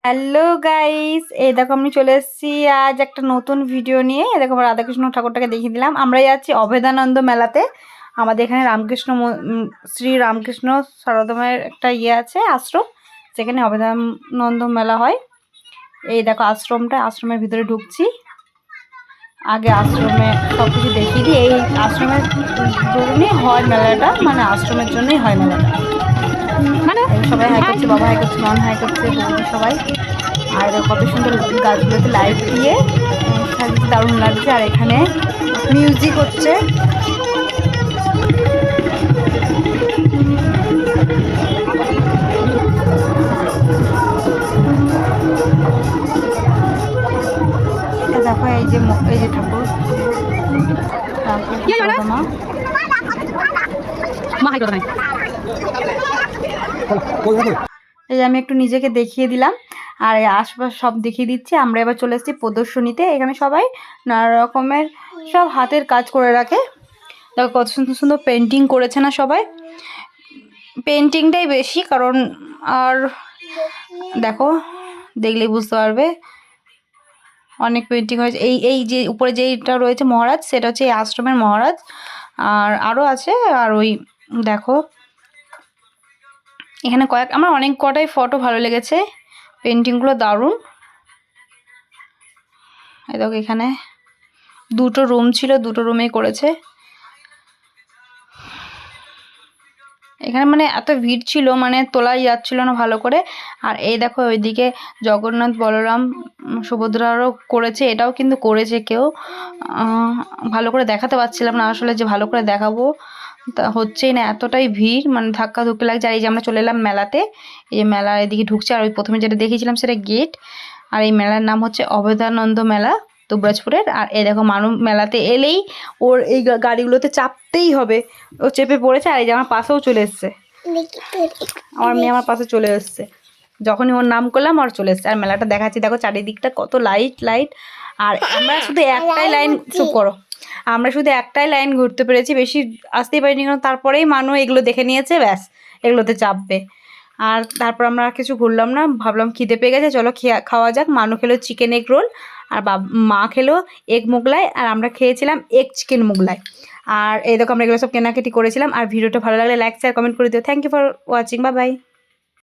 Hello guys, এই দেখো আমি চলে এসেছি আজ একটা নতুন ভিডিও নিয়ে। এই দেখো রাধাকৃষ্ণ ঠাকুরটাকে দেখিয়ে দিলাম। আমরা যাচ্ছি অভেদানন্দ মেলাতে। আমাদের এখানে শ্রী রামকৃষ্ণ সারদমের একটা আছে আশ্রম, যেখানে অভেদানন্দ মেলা হয়। এই দেখো আশ্রমের ভিতরে ঢুকছি। আগে আশ্রমে সব কিছু দেখিয়ে দিই। এই আশ্রমের দরুনই হয় মেলাটা, মানে আশ্রমের জন্যই হয় মেলাটা। মানে সবাই হাই করছে, বাবা হাই করছে, নন হাই করছে, বৌদি সবাই। আর কত সুন্দর গাছগুলোতে লাইট দিয়ে সাজিয়েছে, দারুণ লাগছে। আর এখানে মিউজিক হচ্ছে। দেখো এই যে ঠাকুর এই যে আমি একটু নিজেকে দেখিয়ে দিলাম, আর এই আশপাশ সব দেখিয়ে দিচ্ছি। আমরা এবার চলে এসেছি প্রদর্শনীতে। এখানে সবাই নানা রকমের সব হাতের কাজ করে রাখে। দেখো কত সুন্দর সুন্দর পেন্টিং করেছে না সবাই। পেন্টিংটাই বেশি, কারণ আর দেখো দেখলেই বুঝতে পারবে অনেক পেন্টিং হয়েছে। এই যে উপরে যেইটা রয়েছে মহারাজ, সেটা হচ্ছে এই আশ্রমের মহারাজ। আর আরও আছে। আর ওই দেখো এখানে আমার অনেক কটাই ফটো ভালো লেগেছে, পেন্টিংগুলো দারুণ। এই দেখো এখানে দুটো রুম ছিল, দুটো রুমেই করেছে। এখানে মানে এত ভিড় ছিল, মানে তোলাই যাচ্ছিল না ভালো করে। আর এই দেখো ওইদিকে জগন্নাথ, বলরাম, সুভদ্রারও করেছে। এটাও কিন্তু করেছে কেউ, ভালো করে দেখাতে পারছিলাম না আসলে, যে ভালো করে দেখাবো তা হচ্ছেই না, এতটাই ভিড়, মানে ধাক্কা ধুক্কি লাগছে। আর এই যে আমরা চলে এলাম মেলাতে। এই যে মেলা এদিকে ঢুকছে। আর ওই প্রথমে যেটা দেখিয়েছিলাম সেটা গেট। আর এই মেলার নাম হচ্ছে অভেদানন্দ মেলা, দুবরাজপুরের। আর এই দেখো মানুষ মেলাতে এলেই ওর এই গাড়িগুলোতে চাপতেই হবে। ও চেপে পড়েছে। আর এই যে আমার পাশেও চলে এসছে, আমার মেয়ে আমার পাশে চলে এসছে। যখনই ওর নাম করলাম আর চলে এসছে। আর মেলাটা দেখাচ্ছি, দেখো চারিদিকটা কত লাইট। আর আমরা শুধু একটাই লাইন, চুপ করো, আমরা শুধু একটাই লাইন ঘুরতে পেরেছি, বেশি আসতেই পারিনি। কারণ তারপরেই মানুষ এগুলো দেখে নিয়েছে, ব্যাস এগুলোতে চাপবে। আর তারপর আমরা আর কিছু ঘুরলাম না, ভাবলাম খিদে পেয়ে গেছে, চলো খাওয়া যাক। মানু খেলো চিকেন এগ রোল, আর মা খেলো এগ মোগলাই, আর আমরা খেয়েছিলাম এগ চিকেন মোগলাই। আর এই দেখো আমরা এগুলো সব কেনাকাটি করেছিলাম। আর ভিডিওটা ভালো লাগলে লাইক শেয়ার কমেন্ট করে দিও। Thank you for watching, bye by.